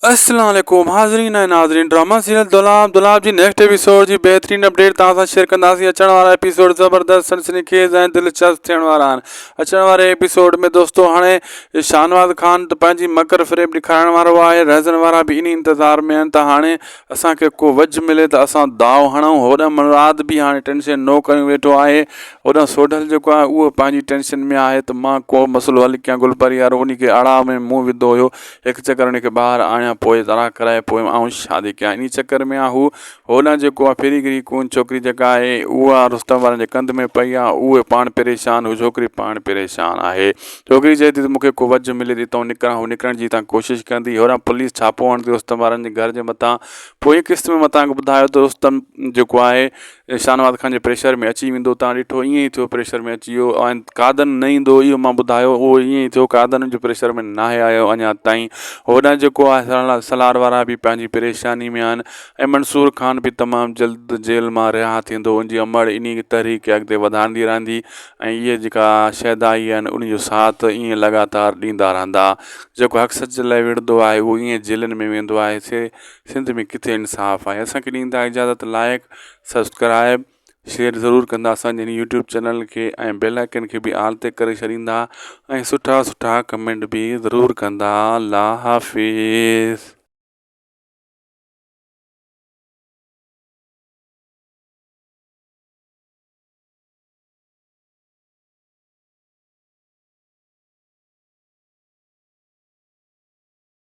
अस्सलाम वालेकुम हाज़रीन ऐं नाज़रीन। ड्रामा सीरियल दुलाब जी नेक्स्ट एपिसोड जी बेहतरीन अपडेट तव्हां सां शेयर कंदासीं। अचण वारा एपिसोड ज़बरदस्त सनसनीखेज़ ऐं दिलचस्प थियण वारा आहिनि। अचण वारे एपिसोड में दोस्तों हाणे शाहनवाज़ ख़ान त पंहिंजी मकर फ़रेब ॾेखारण वारो आहे। रहज़न वारा बि इन इंतज़ार में आहिनि त हाणे असांखे को वझ मिले त असां दाव हणूं। होॾां मुराद बि हाणे टेंशन नो करे वेठो आहे। होॾां सोढल जेको आहे उहो पंहिंजी टेंशन में आहे त मां को मसइलो हल कयां। गुलपरी वारो उन खे अड़ा में मुंहुं विधो हुयो। हिकु चकर उन खे ॿाहिरि आणिया पोइ तलाक कराए पोइ आऊं शादी कयां। इन चकर में आहे हू होॾां जेको आहे फिरीगिरी कून छोकिरी जेका आहे उहा रुस्तम वारनि जे कंध में पई आहे। उहे पाण परेशान, हू छोकिरी पाण परेशान आहे। छोकिरी चए थी त मूंखे को वझ मिले थी त निकिरां, हू निकिरण जी तव्हां कोशिशि कंदी। होॾां पुलिस छापो हणंदी रुस्तम वारनि जे घर जे मथां। पोइ हिकु किस्त में मां तव्हांखे ॿुधायो त रुस्तम जेको आहे शाहनवाज़ ख़ान जे प्रेशर में अची वेंदो। तव्हां ॾिठो ईअं ई थियो, प्रेशर में अची वियो। ऐं कादन न ईंदो इहो मां ॿुधायो, उहो ईअं ई थियो। कादन जो प्रेशर में नाहे आयो अञा ताईं। होॾां जेको आहे सलार वारा बि पंहिंजी परेशानी में आहिनि। ऐं मंसूर ख़ान बि तमामु जल्द जेल मां रिहा थींदो। उनजी अमड़ इन तहरीक अॻिते वधाईंदी रहंदी। ऐं इहे जेका शहदाई आहिनि उन जो साथ ईअं लगातार ॾींदा रहंदा। जेको हक़ सच लाइ विढ़ंदो आहे उहो ईअं जेलनि में वेंदो आहे। सिंध में किथे इंसाफ़ आहे। असांखे ॾींदा इजाज़त। लाइक सब्सक्राइब शेयर ज़रूरु कंदा असांजे हिन यूट्यूब चैनल खे। ऐं बेल आइकन खे बि आल ते करे छॾींदा। ऐं सुठा सुठा कमेंट बि ज़रूरु कंदा। अल्लाह हाफ़िज़।